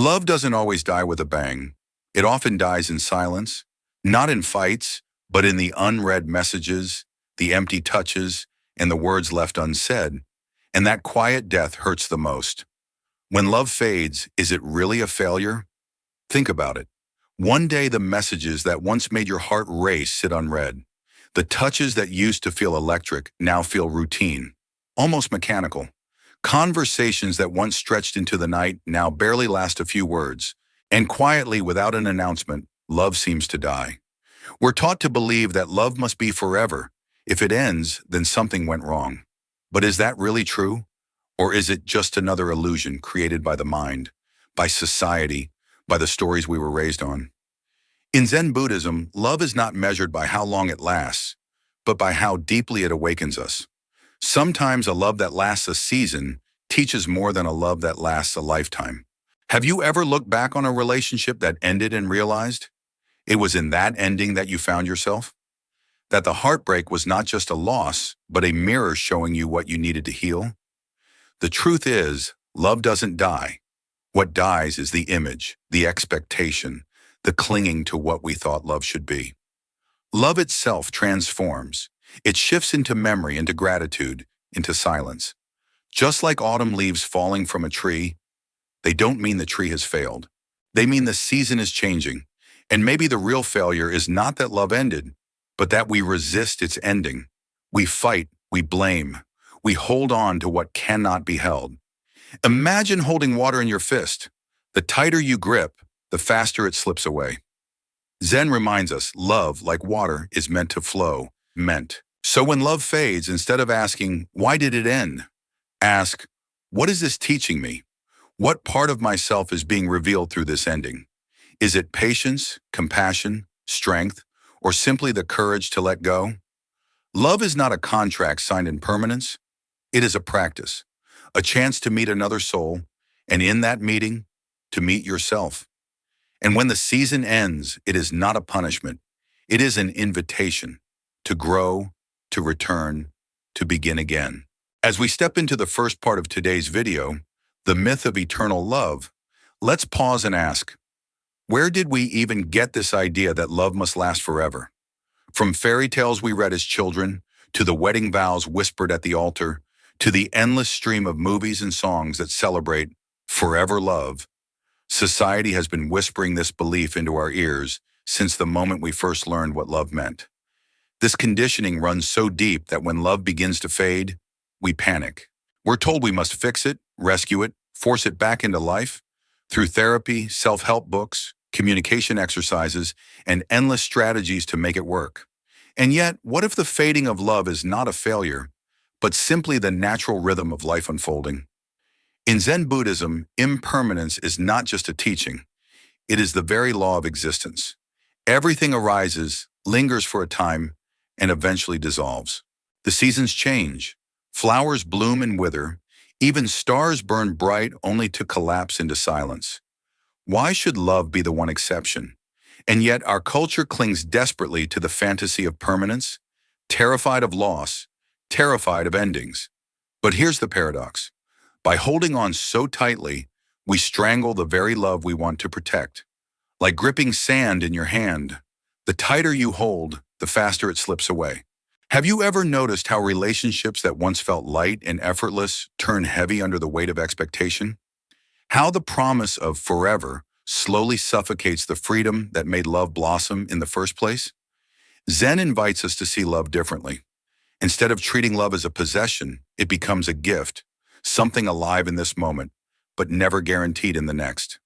Love doesn't always die with a bang. It often dies in silence, not in fights, but in the unread messages, the empty touches, and the words left unsaid. And that quiet death hurts the most. When love fades, is it really a failure? Think about it. One day the messages that once made your heart race sit unread. The touches that used to feel electric now feel routine, almost mechanical. Conversations that once stretched into the night now barely last a few words. And quietly, without an announcement, love seems to die. We're taught to believe that love must be forever. If it ends, then something went wrong. But is that really true? Or is it just another illusion created by the mind, by society, by the stories we were raised on? In Zen Buddhism, love is not measured by how long it lasts, but by how deeply it awakens us. Sometimes a love that lasts a season teaches more than a love that lasts a lifetime. Have you ever looked back on a relationship that ended and realized it was in that ending that you found yourself? That the heartbreak was not just a loss, but a mirror showing you what you needed to heal? The truth is, love doesn't die. What dies is the image, the expectation, the clinging to what we thought love should be. Love itself transforms. It shifts into memory, into gratitude, into silence. Just like autumn leaves falling from a tree, they don't mean the tree has failed. They mean the season is changing. And maybe the real failure is not that love ended, but that we resist its ending. We fight, we blame, we hold on to what cannot be held. Imagine holding water in your fist. The tighter you grip, the faster it slips away. Zen reminds us love, like water, is meant to flow, meant. So when love fades, instead of asking, why did it end? Ask, what is this teaching me? What part of myself is being revealed through this ending? Is it patience, compassion, strength, or simply the courage to let go? Love is not a contract signed in permanence. It is a practice, a chance to meet another soul, and in that meeting, to meet yourself. And when the season ends, it is not a punishment. It is an invitation to grow, to return, to begin again. As we step into the first part of today's video, the myth of eternal love, let's pause and ask, where did we even get this idea that love must last forever? From fairy tales we read as children, to the wedding vows whispered at the altar, to the endless stream of movies and songs that celebrate forever love, society has been whispering this belief into our ears since the moment we first learned what love meant. This conditioning runs so deep that when love begins to fade, we panic. We're told we must fix it, rescue it, force it back into life through therapy, self-help books, communication exercises, and endless strategies to make it work. And yet, what if the fading of love is not a failure, but simply the natural rhythm of life unfolding? In Zen Buddhism, impermanence is not just a teaching. It is the very law of existence. Everything arises, lingers for a time, and eventually dissolves. The seasons change. Flowers bloom and wither. Even stars burn bright only to collapse into silence. Why should love be the one exception? And yet our culture clings desperately to the fantasy of permanence, terrified of loss, terrified of endings. But here's the paradox. By holding on so tightly, we strangle the very love we want to protect. Like gripping sand in your hand, the tighter you hold, the faster it slips away. Have you ever noticed how relationships that once felt light and effortless turn heavy under the weight of expectation? How the promise of forever slowly suffocates the freedom that made love blossom in the first place? Zen invites us to see love differently. Instead of treating love as a possession, it becomes a gift, something alive in this moment, but never guaranteed in the next.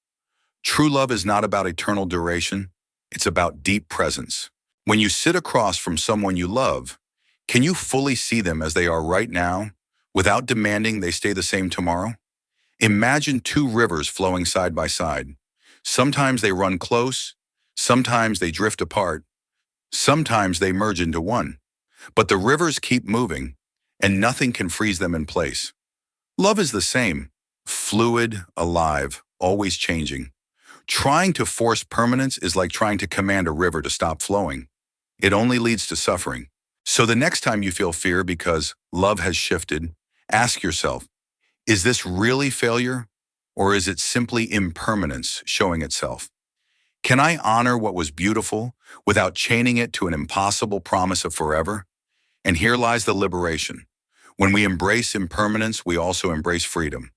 True love is not about eternal duration, it's about deep presence. When you sit across from someone you love, can you fully see them as they are right now, without demanding they stay the same tomorrow? Imagine two rivers flowing side by side. Sometimes they run close, sometimes they drift apart, sometimes they merge into one. But the rivers keep moving, and nothing can freeze them in place. Love is the same, fluid, alive, always changing. Trying to force permanence is like trying to command a river to stop flowing. It only leads to suffering. So the next time you feel fear because love has shifted, ask yourself, is this really failure Or is it simply impermanence showing itself? Can I honor what was beautiful without chaining it to an impossible promise of forever? And here lies the liberation. When we embrace impermanence, we also embrace freedom.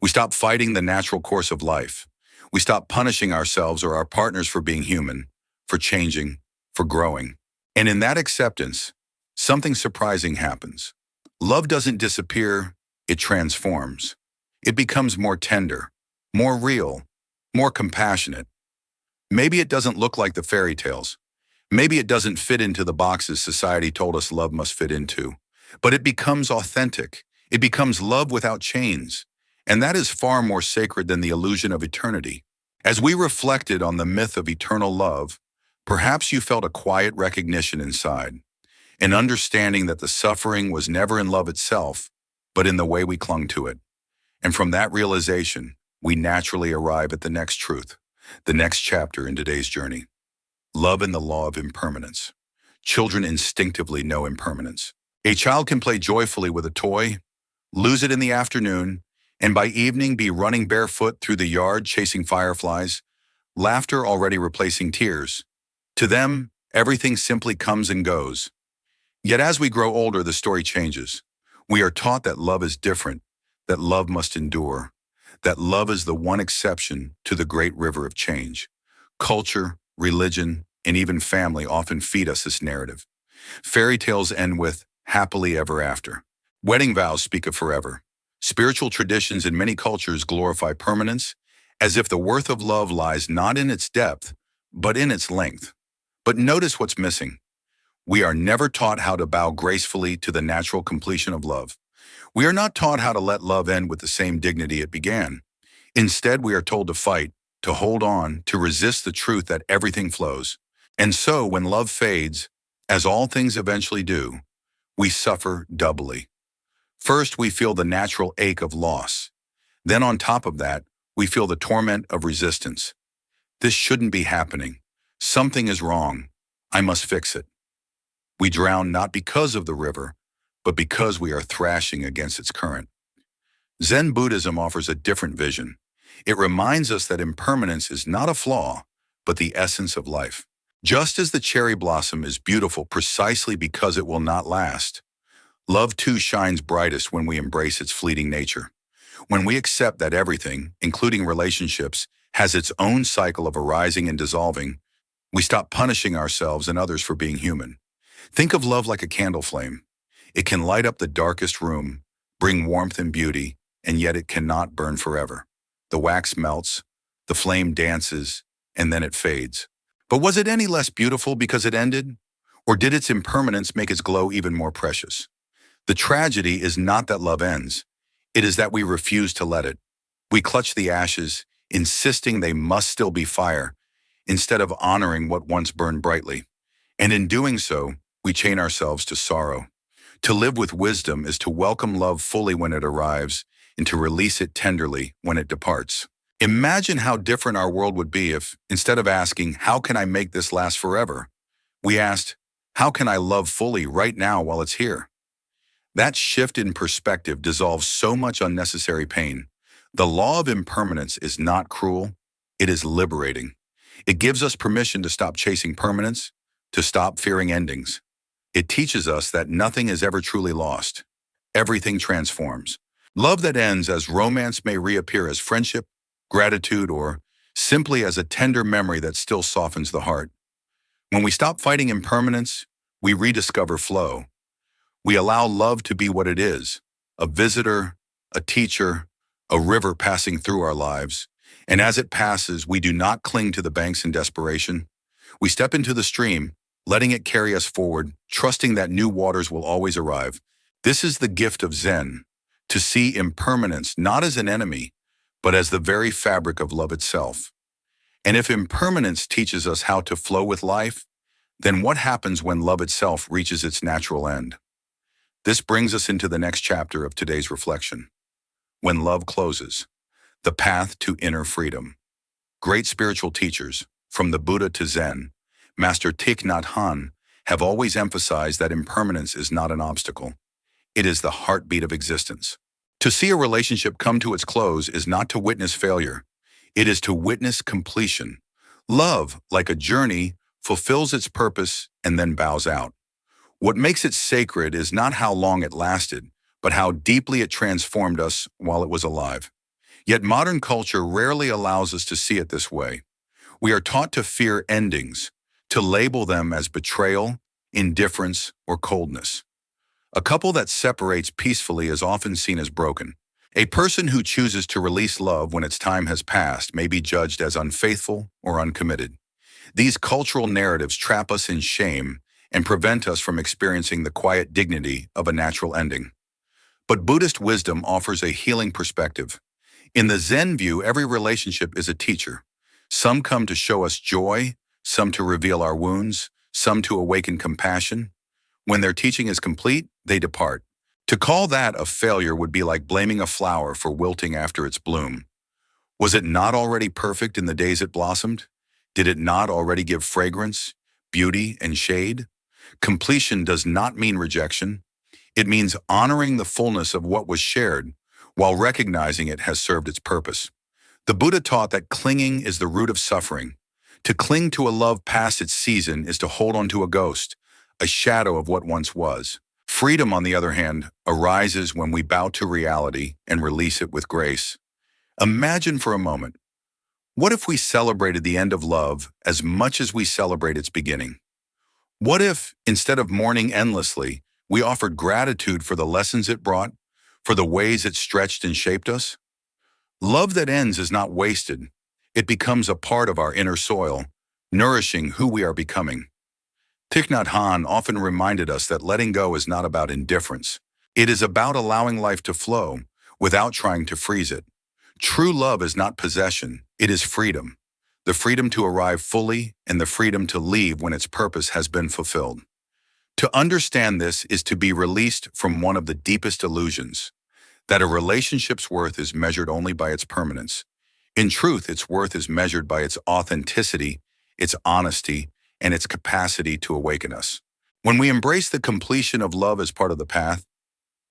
We stop fighting the natural course of life. We stop punishing ourselves or our partners for being human, for changing, for growing. And in that acceptance, something surprising happens. Love doesn't disappear, it transforms. It becomes more tender, more real, more compassionate. Maybe it doesn't look like the fairy tales. Maybe it doesn't fit into the boxes society told us love must fit into. But it becomes authentic. It becomes love without chains. And that is far more sacred than the illusion of eternity. As we reflected on the myth of eternal love, perhaps you felt a quiet recognition inside, an understanding that the suffering was never in love itself, but in the way we clung to it. And from that realization, we naturally arrive at the next truth, the next chapter in today's journey. Love and the Law of Impermanence. Children instinctively know impermanence. A child can play joyfully with a toy, lose it in the afternoon, and by evening be running barefoot through the yard chasing fireflies, laughter already replacing tears. To them, everything simply comes and goes. Yet as we grow older, the story changes. We are taught that love is different, that love must endure, that love is the one exception to the great river of change. Culture, religion, and even family often feed us this narrative. Fairy tales end with happily ever after. Wedding vows speak of forever. Spiritual traditions in many cultures glorify permanence, as if the worth of love lies not in its depth, but in its length. But notice what's missing. We are never taught how to bow gracefully to the natural completion of love. We are not taught how to let love end with the same dignity it began. Instead, we are told to fight, to hold on, to resist the truth that everything flows. And so, when love fades, as all things eventually do, we suffer doubly. First, we feel the natural ache of loss. Then on top of that, we feel the torment of resistance. This shouldn't be happening. Something is wrong. I must fix it. We drown not because of the river, but because we are thrashing against its current. Zen Buddhism offers a different vision. It reminds us that impermanence is not a flaw, but the essence of life. Just as the cherry blossom is beautiful precisely because it will not last, love too shines brightest when we embrace its fleeting nature. When we accept that everything, including relationships, has its own cycle of arising and dissolving, we stop punishing ourselves and others for being human. Think of love like a candle flame. It can light up the darkest room, bring warmth and beauty, and yet it cannot burn forever. The wax melts, the flame dances, and then it fades. But was it any less beautiful because it ended? Or did its impermanence make its glow even more precious? The tragedy is not that love ends. It is that we refuse to let it. We clutch the ashes, insisting they must still be fire, instead of honoring what once burned brightly. And in doing so, we chain ourselves to sorrow. To live with wisdom is to welcome love fully when it arrives and to release it tenderly when it departs. Imagine how different our world would be if, instead of asking, how can I make this last forever, we asked, how can I love fully right now while it's here? That shift in perspective dissolves so much unnecessary pain. The law of impermanence is not cruel, it is liberating. It gives us permission to stop chasing permanence, to stop fearing endings. It teaches us that nothing is ever truly lost. Everything transforms. Love that ends as romance may reappear as friendship, gratitude, or simply as a tender memory that still softens the heart. When we stop fighting impermanence, we rediscover flow. We allow love to be what it is, a visitor, a teacher, a river passing through our lives. And as it passes, we do not cling to the banks in desperation. We step into the stream, letting it carry us forward, trusting that new waters will always arrive. This is the gift of Zen, to see impermanence not as an enemy, but as the very fabric of love itself. And if impermanence teaches us how to flow with life, then what happens when love itself reaches its natural end? This brings us into the next chapter of today's reflection. When love closes, the path to inner freedom. Great spiritual teachers, from the Buddha to Zen, Master Thich Nhat Hanh, have always emphasized that impermanence is not an obstacle. It is the heartbeat of existence. To see a relationship come to its close is not to witness failure. It is to witness completion. Love, like a journey, fulfills its purpose and then bows out. What makes it sacred is not how long it lasted, but how deeply it transformed us while it was alive. Yet modern culture rarely allows us to see it this way. We are taught to fear endings, to label them as betrayal, indifference, or coldness. A couple that separates peacefully is often seen as broken. A person who chooses to release love when its time has passed may be judged as unfaithful or uncommitted. These cultural narratives trap us in shame and prevent us from experiencing the quiet dignity of a natural ending. But Buddhist wisdom offers a healing perspective. In the Zen view, every relationship is a teacher. Some come to show us joy, some to reveal our wounds, some to awaken compassion. When their teaching is complete, they depart. To call that a failure would be like blaming a flower for wilting after its bloom. Was it not already perfect in the days it blossomed? Did it not already give fragrance, beauty, and shade? Completion does not mean rejection. It means honoring the fullness of what was shared while recognizing it has served its purpose. The Buddha taught that clinging is the root of suffering. To cling to a love past its season is to hold on to a ghost, a shadow of what once was. Freedom, on the other hand, arises when we bow to reality and release it with grace. Imagine for a moment, what if we celebrated the end of love as much as we celebrate its beginning? What if, instead of mourning endlessly, we offered gratitude for the lessons it brought, for the ways it stretched and shaped us? Love that ends is not wasted. It becomes a part of our inner soil, nourishing who we are becoming. Thich Nhat Hanh often reminded us that letting go is not about indifference. It is about allowing life to flow without trying to freeze it. True love is not possession, it is freedom. The freedom to arrive fully and the freedom to leave when its purpose has been fulfilled. To understand this is to be released from one of the deepest illusions, that a relationship's worth is measured only by its permanence. In truth, its worth is measured by its authenticity, its honesty, and its capacity to awaken us. When we embrace the completion of love as part of the path,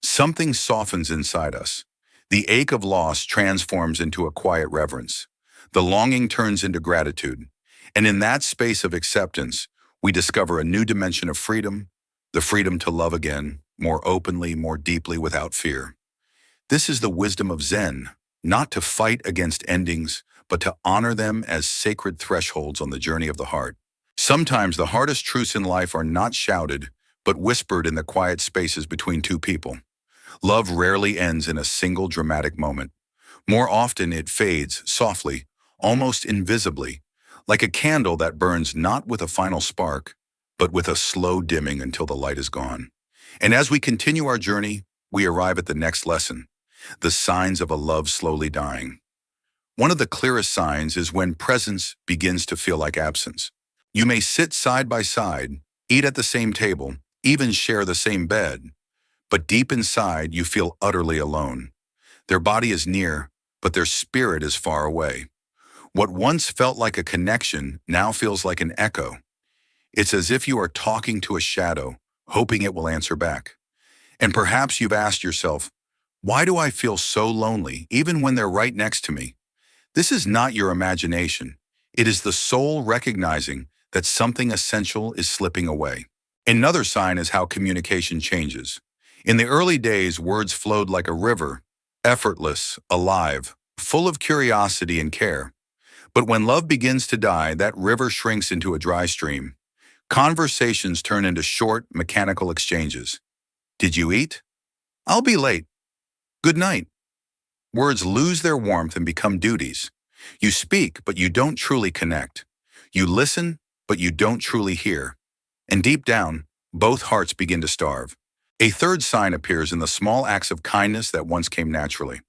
something softens inside us. The ache of loss transforms into a quiet reverence. The longing turns into gratitude. And in that space of acceptance, we discover a new dimension of freedom, the freedom to love again, more openly, more deeply, without fear. This is the wisdom of Zen, not to fight against endings, but to honor them as sacred thresholds on the journey of the heart. Sometimes the hardest truths in life are not shouted, but whispered in the quiet spaces between two people. Love rarely ends in a single dramatic moment. More often it fades softly, almost invisibly, like a candle that burns not with a final spark, but with a slow dimming until the light is gone. And as we continue our journey, we arrive at the next lesson, the signs of a love slowly dying. One of the clearest signs is when presence begins to feel like absence. You may sit side by side, eat at the same table, even share the same bed, but deep inside you feel utterly alone. Their body is near, but their spirit is far away. What once felt like a connection now feels like an echo. It's as if you are talking to a shadow, hoping it will answer back. And perhaps you've asked yourself, why do I feel so lonely, even when they're right next to me? This is not your imagination. It is the soul recognizing that something essential is slipping away. Another sign is how communication changes. In the early days, words flowed like a river, effortless, alive, full of curiosity and care. But when love begins to die, that river shrinks into a dry stream. Conversations turn into short, mechanical exchanges. Did you eat? I'll be late. Good night. Words lose their warmth and become duties. You speak, but you don't truly connect. You listen, but you don't truly hear. And deep down, both hearts begin to starve. A third sign appears in the small acts of kindness that once came naturally.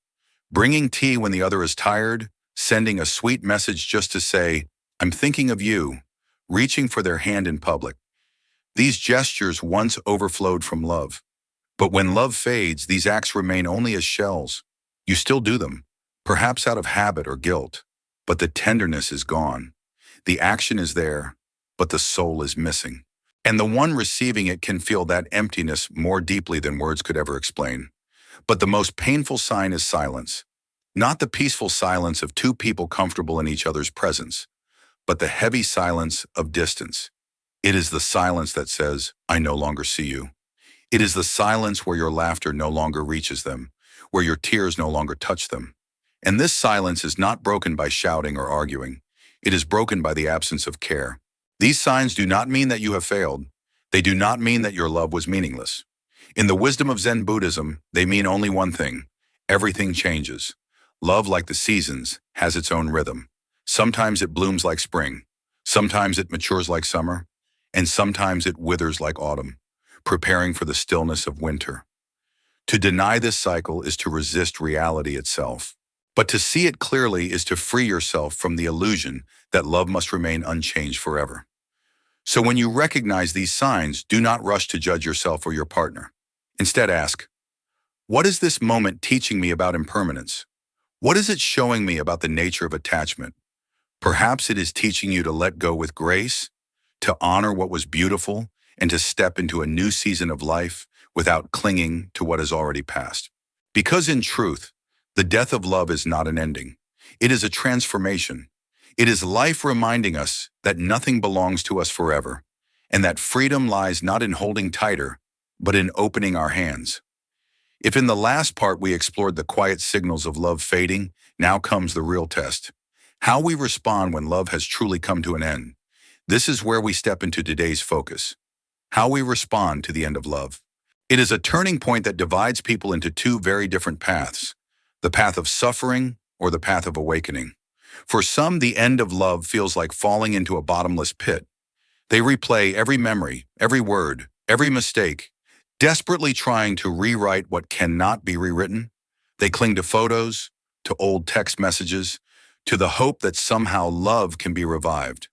Bringing tea when the other is tired, sending a sweet message just to say, I'm thinking of you, reaching for their hand in public. These gestures once overflowed from love. But when love fades, these acts remain only as shells. You still do them, perhaps out of habit or guilt, but the tenderness is gone. The action is there, but the soul is missing. And the one receiving it can feel that emptiness more deeply than words could ever explain. But the most painful sign is silence. Not the peaceful silence of two people comfortable in each other's presence, but the heavy silence of distance. It is the silence that says, I no longer see you. It is the silence where your laughter no longer reaches them, where your tears no longer touch them. And this silence is not broken by shouting or arguing. It is broken by the absence of care. These signs do not mean that you have failed. They do not mean that your love was meaningless. In the wisdom of Zen Buddhism, they mean only one thing. Everything changes. Love, like the seasons, has its own rhythm. Sometimes it blooms like spring. Sometimes it matures like summer. And sometimes it withers like autumn, preparing for the stillness of winter. To deny this cycle is to resist reality itself. But to see it clearly is to free yourself from the illusion that love must remain unchanged forever. So when you recognize these signs, do not rush to judge yourself or your partner. Instead ask, what is this moment teaching me about impermanence? What is it showing me about the nature of attachment? Perhaps it is teaching you to let go with grace, to honor what was beautiful, and to step into a new season of life without clinging to what has already passed. Because in truth, the death of love is not an ending. It is a transformation. It is life reminding us that nothing belongs to us forever, and that freedom lies not in holding tighter, but in opening our hands. If in the last part we explored the quiet signals of love fading, now comes the real test. How we respond when love has truly come to an end. This is where we step into today's focus. How we respond to the end of love. It is a turning point that divides people into two very different paths, the path of suffering or the path of awakening. For some, the end of love feels like falling into a bottomless pit. They replay every memory, every word, every mistake, desperately trying to rewrite what cannot be rewritten. They cling to photos, to old text messages, to the hope that somehow love can be revived.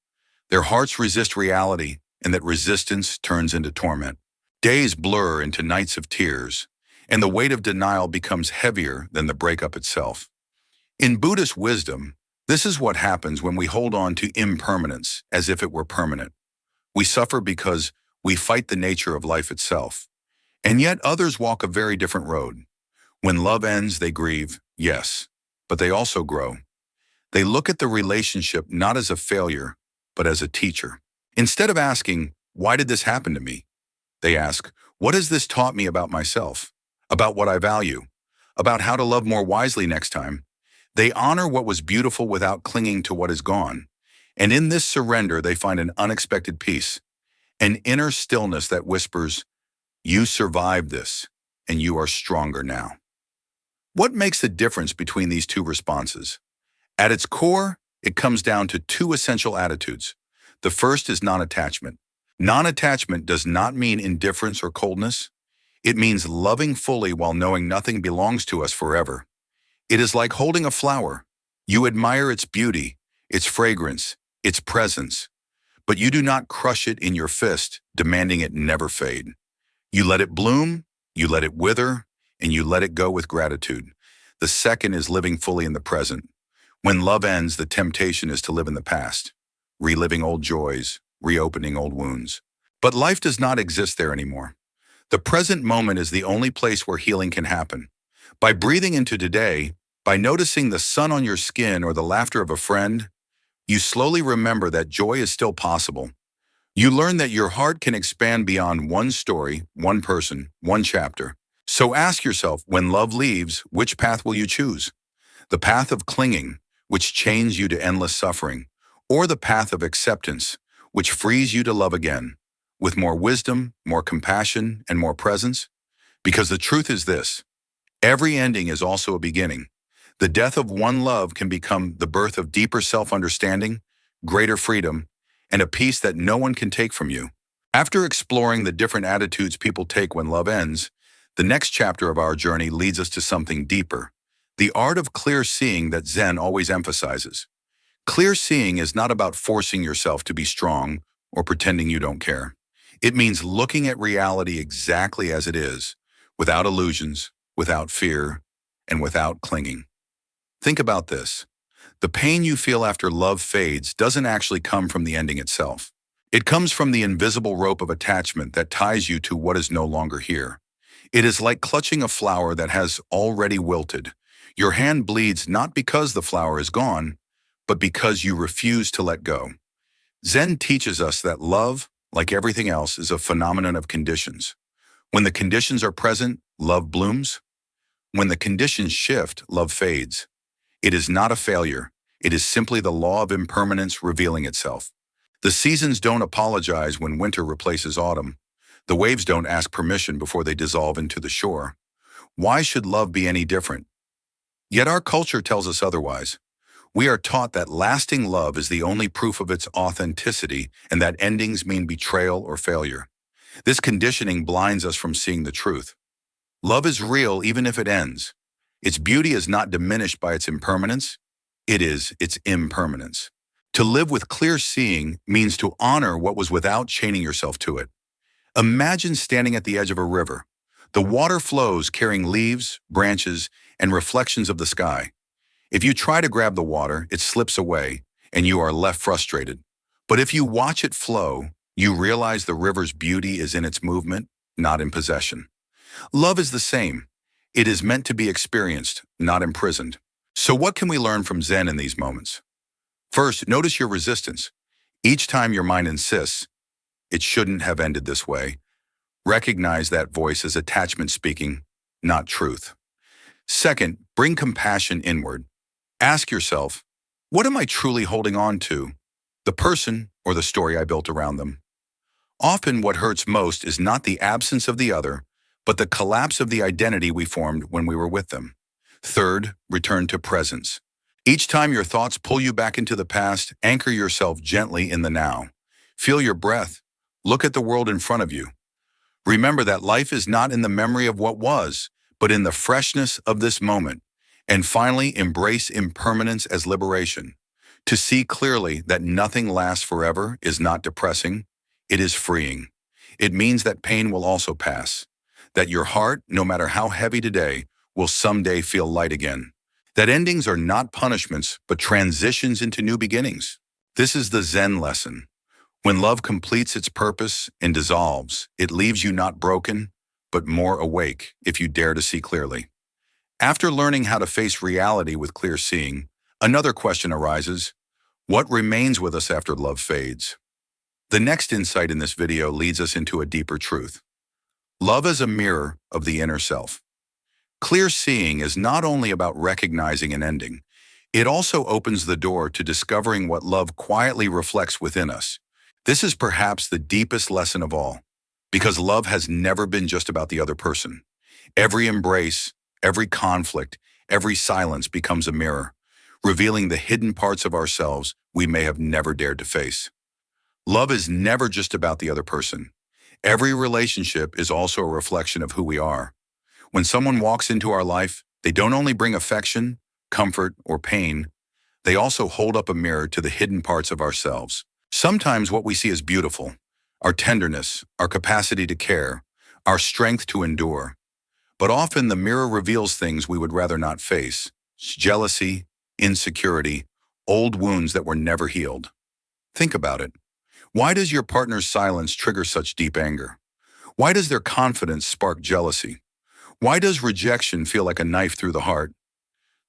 Their hearts resist reality, and that resistance turns into torment. Days blur into nights of tears, and the weight of denial becomes heavier than the breakup itself. In Buddhist wisdom, this is what happens when we hold on to impermanence as if it were permanent. We suffer because we fight the nature of life itself. And yet others walk a very different road. When love ends, they grieve, yes, but they also grow. They look at the relationship not as a failure, but as a teacher. Instead of asking, why did this happen to me? They ask, what has this taught me about myself, about what I value, about how to love more wisely next time? They honor what was beautiful without clinging to what is gone. And in this surrender, they find an unexpected peace, an inner stillness that whispers, you survived this, and you are stronger now. What makes the difference between these two responses? At its core, it comes down to two essential attitudes. The first is non-attachment. Non-attachment does not mean indifference or coldness. It means loving fully while knowing nothing belongs to us forever. It is like holding a flower. You admire its beauty, its fragrance, its presence, but you do not crush it in your fist, demanding it never fade. You let it bloom, you let it wither, and you let it go with gratitude. The second is living fully in the present. When love ends, the temptation is to live in the past, reliving old joys, reopening old wounds. But life does not exist there anymore. The present moment is the only place where healing can happen. By breathing into today, by noticing the sun on your skin or the laughter of a friend, you slowly remember that joy is still possible. You learn that your heart can expand beyond one story, one person, one chapter. So ask yourself, when love leaves, which path will you choose? The path of clinging, which chains you to endless suffering, or the path of acceptance, which frees you to love again, with more wisdom, more compassion, and more presence? Because the truth is this, every ending is also a beginning. The death of one love can become the birth of deeper self-understanding, greater freedom, and a peace that no one can take from you. After exploring the different attitudes people take when love ends, the next chapter of our journey leads us to something deeper, the art of clear seeing that Zen always emphasizes. Clear seeing is not about forcing yourself to be strong or pretending you don't care. It means looking at reality exactly as it is, without illusions, without fear, and without clinging. Think about this. The pain you feel after love fades doesn't actually come from the ending itself. It comes from the invisible rope of attachment that ties you to what is no longer here. It is like clutching a flower that has already wilted. Your hand bleeds not because the flower is gone, but because you refuse to let go. Zen teaches us that love, like everything else, is a phenomenon of conditions. When the conditions are present, love blooms. When the conditions shift, love fades. It is not a failure. It is simply the law of impermanence revealing itself. The seasons don't apologize when winter replaces autumn. The waves don't ask permission before they dissolve into the shore. Why should love be any different? Yet our culture tells us otherwise. We are taught that lasting love is the only proof of its authenticity and that endings mean betrayal or failure. This conditioning blinds us from seeing the truth. Love is real even if it ends. Its beauty is not diminished by its impermanence. It is its impermanence. To live with clear seeing means to honor what was without chaining yourself to it. Imagine standing at the edge of a river. The water flows carrying leaves, branches, and reflections of the sky. If you try to grab the water, it slips away, and you are left frustrated. But if you watch it flow, you realize the river's beauty is in its movement, not in possession. Love is the same. It is meant to be experienced, not imprisoned. So what can we learn from Zen in these moments? First, notice your resistance. Each time your mind insists, it shouldn't have ended this way, recognize that voice as attachment speaking, not truth. Second, bring compassion inward. Ask yourself, what am I truly holding on to? The person or the story I built around them? Often what hurts most is not the absence of the other, but the collapse of the identity we formed when we were with them. Third, return to presence. Each time your thoughts pull you back into the past, anchor yourself gently in the now. Feel your breath. Look at the world in front of you. Remember that life is not in the memory of what was, but in the freshness of this moment. And finally, embrace impermanence as liberation. To see clearly that nothing lasts forever is not depressing, it is freeing. It means that pain will also pass. That your heart, no matter how heavy today, will someday feel light again. That endings are not punishments, but transitions into new beginnings. This is the Zen lesson. When love completes its purpose and dissolves, it leaves you not broken, but more awake if you dare to see clearly. After learning how to face reality with clear seeing, another question arises: what remains with us after love fades? The next insight in this video leads us into a deeper truth. Love is a mirror of the inner self. Clear seeing is not only about recognizing an ending, it also opens the door to discovering what love quietly reflects within us. This is perhaps the deepest lesson of all, because love has never been just about the other person. Every embrace, every conflict, every silence becomes a mirror, revealing the hidden parts of ourselves we may have never dared to face. Love is never just about the other person. Every relationship is also a reflection of who we are. When someone walks into our life, they don't only bring affection, comfort, or pain, they also hold up a mirror to the hidden parts of ourselves. Sometimes what we see is beautiful: our tenderness, our capacity to care, our strength to endure. But often the mirror reveals things we would rather not face: jealousy, insecurity, old wounds that were never healed. Think about it. Why does your partner's silence trigger such deep anger? Why does their confidence spark jealousy? Why does rejection feel like a knife through the heart?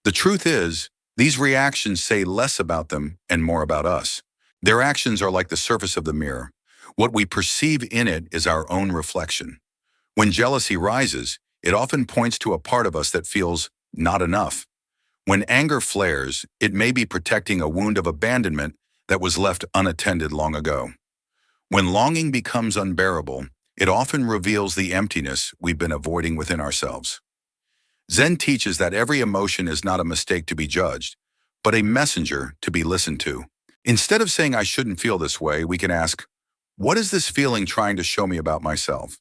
The truth is, these reactions say less about them and more about us. Their actions are like the surface of the mirror. What we perceive in it is our own reflection. When jealousy rises, it often points to a part of us that feels not enough. When anger flares, it may be protecting a wound of abandonment that was left unattended long ago. When longing becomes unbearable, it often reveals the emptiness we've been avoiding within ourselves. Zen teaches that every emotion is not a mistake to be judged, but a messenger to be listened to. Instead of saying I shouldn't feel this way, we can ask, what is this feeling trying to show me about myself?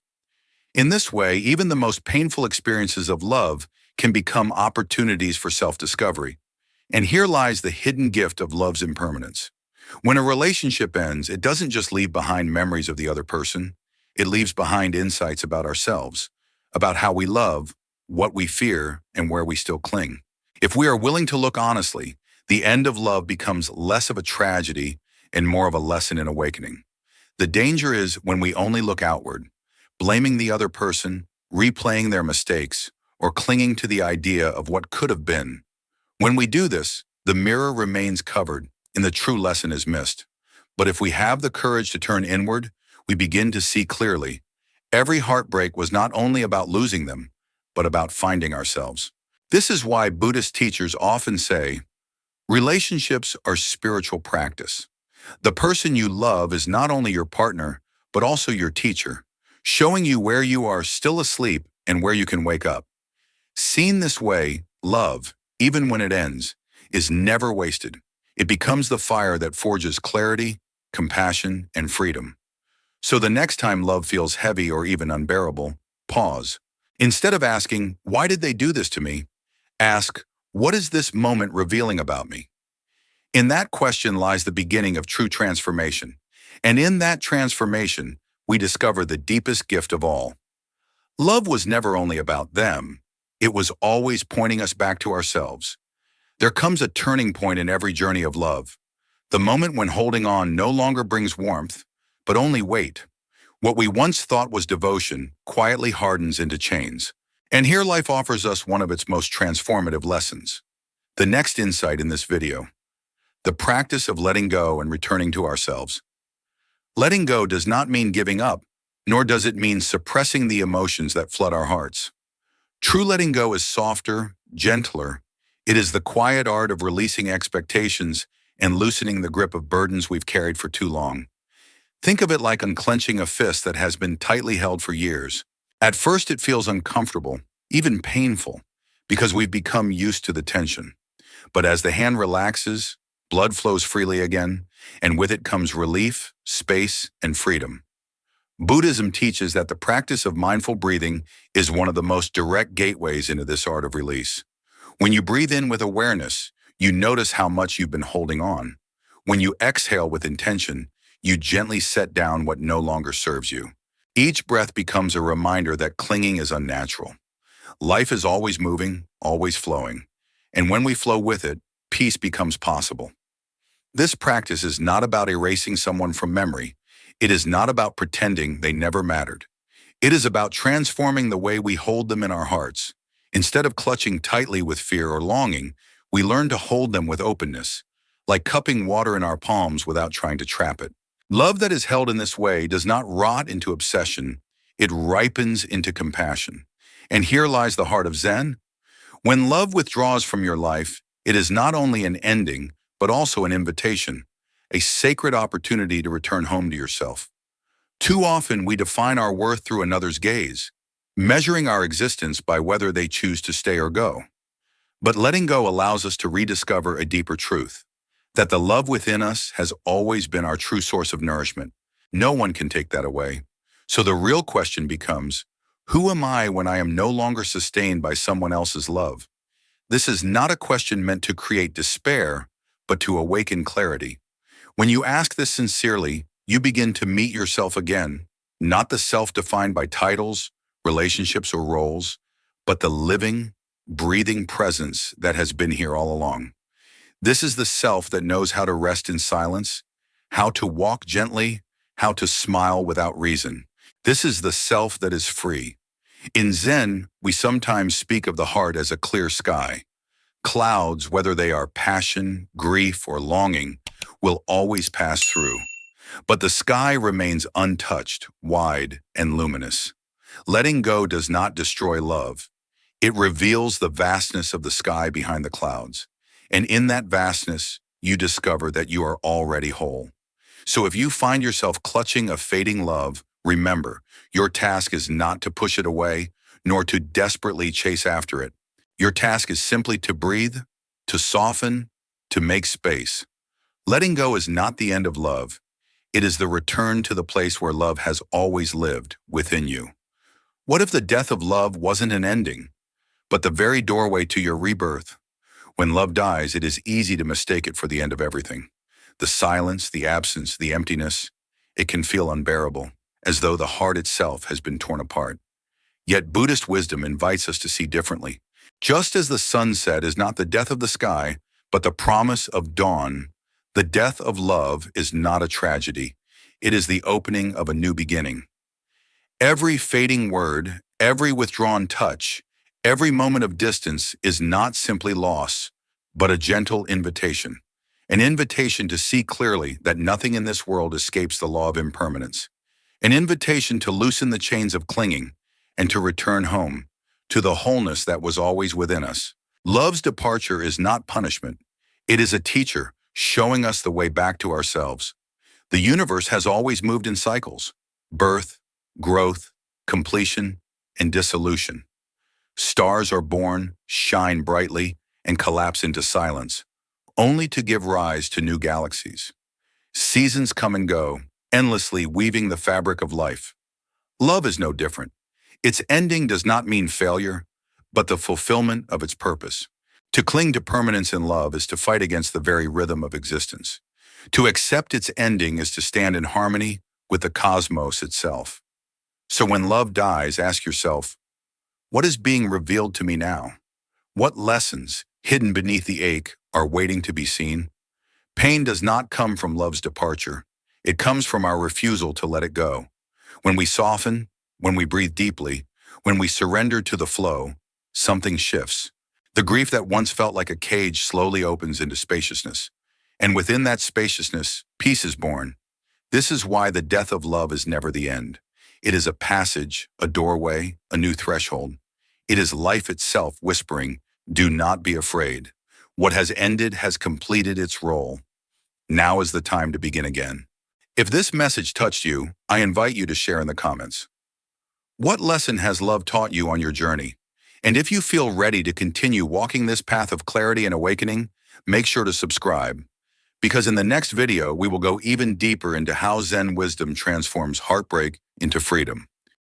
In this way, even the most painful experiences of love can become opportunities for self-discovery. And here lies the hidden gift of love's impermanence. When a relationship ends, it doesn't just leave behind memories of the other person. It leaves behind insights about ourselves, about how we love, what we fear, and where we still cling. If we are willing to look honestly, the end of love becomes less of a tragedy and more of a lesson in awakening. The danger is when we only look outward, blaming the other person, replaying their mistakes, or clinging to the idea of what could have been. When we do this, the mirror remains covered and the true lesson is missed. But if we have the courage to turn inward, we begin to see clearly. Every heartbreak was not only about losing them, but about finding ourselves. This is why Buddhist teachers often say, relationships are spiritual practice. The person you love is not only your partner, but also your teacher, showing you where you are still asleep and where you can wake up. Seen this way, love, even when it ends, is never wasted. It becomes the fire that forges clarity, compassion, and freedom. So the next time love feels heavy or even unbearable, pause. Instead of asking, why did they do this to me? Ask, what is this moment revealing about me? In that question lies the beginning of true transformation. And in that transformation, we discover the deepest gift of all. Love was never only about them. It was always pointing us back to ourselves. There comes a turning point in every journey of love. The moment when holding on no longer brings warmth, but only weight. What we once thought was devotion quietly hardens into chains. And here life offers us one of its most transformative lessons. The next insight in this video. The practice of letting go and returning to ourselves. Letting go does not mean giving up, nor does it mean suppressing the emotions that flood our hearts. True letting go is softer, gentler. It is the quiet art of releasing expectations and loosening the grip of burdens we've carried for too long. Think of it like unclenching a fist that has been tightly held for years. At first it feels uncomfortable, even painful, because we've become used to the tension. But as the hand relaxes, blood flows freely again, and with it comes relief, space, and freedom. Buddhism teaches that the practice of mindful breathing is one of the most direct gateways into this art of release. When you breathe in with awareness, you notice how much you've been holding on. When you exhale with intention, you gently set down what no longer serves you. Each breath becomes a reminder that clinging is unnatural. Life is always moving, always flowing. And when we flow with it, peace becomes possible. This practice is not about erasing someone from memory. It is not about pretending they never mattered. It is about transforming the way we hold them in our hearts. Instead of clutching tightly with fear or longing, we learn to hold them with openness, like cupping water in our palms without trying to trap it. Love that is held in this way does not rot into obsession, it ripens into compassion. And here lies the heart of Zen. When love withdraws from your life, it is not only an ending, but also an invitation, a sacred opportunity to return home to yourself. Too often we define our worth through another's gaze, measuring our existence by whether they choose to stay or go. But letting go allows us to rediscover a deeper truth, that the love within us has always been our true source of nourishment. No one can take that away. So the real question becomes, who am I when I am no longer sustained by someone else's love? This is not a question meant to create despair, but to awaken clarity. When you ask this sincerely, you begin to meet yourself again, not the self defined by titles, relationships, or roles, but the living, breathing presence that has been here all along. This is the self that knows how to rest in silence, how to walk gently, how to smile without reason. This is the self that is free. In Zen, we sometimes speak of the heart as a clear sky. Clouds, whether they are passion, grief, or longing, will always pass through. But the sky remains untouched, wide, and luminous. Letting go does not destroy love. It reveals the vastness of the sky behind the clouds. And in that vastness, you discover that you are already whole. So if you find yourself clutching a fading love, remember, your task is not to push it away, nor to desperately chase after it. Your task is simply to breathe, to soften, to make space. Letting go is not the end of love. It is the return to the place where love has always lived, within you. What if the death of love wasn't an ending, but the very doorway to your rebirth? When love dies, it is easy to mistake it for the end of everything. The silence, the absence, the emptiness, it can feel unbearable, as though the heart itself has been torn apart. Yet Buddhist wisdom invites us to see differently. Just as the sunset is not the death of the sky, but the promise of dawn, the death of love is not a tragedy. It is the opening of a new beginning. Every fading word, Every withdrawn touch, every moment of distance is not simply loss, but a gentle invitation. An invitation to see clearly that nothing in this world escapes the law of impermanence. An invitation to loosen the chains of clinging and to return home, to the wholeness that was always within us. Love's departure is not punishment. It is a teacher showing us the way back to ourselves. The universe has always moved in cycles: birth, growth, completion, and dissolution. Stars are born, shine brightly, and collapse into silence, only to give rise to new galaxies. Seasons come and go, endlessly weaving the fabric of life. Love is no different. Its ending does not mean failure, but the fulfillment of its purpose. To cling to permanence in love is to fight against the very rhythm of existence. To accept its ending is to stand in harmony with the cosmos itself. So when love dies, ask yourself, what is being revealed to me now? What lessons, hidden beneath the ache, are waiting to be seen? Pain does not come from love's departure. It comes from our refusal to let it go. When we soften, when we breathe deeply, when we surrender to the flow, something shifts. The grief that once felt like a cage slowly opens into spaciousness. And within that spaciousness, peace is born. This is why the death of love is never the end. It is a passage, a doorway, a new threshold. It is life itself whispering, do not be afraid. What has ended has completed its role. Now is the time to begin again. If this message touched you, I invite you to share in the comments. What lesson has love taught you on your journey? And if you feel ready to continue walking this path of clarity and awakening, make sure to subscribe. Because in the next video, we will go even deeper into how Zen wisdom transforms heartbreak into freedom.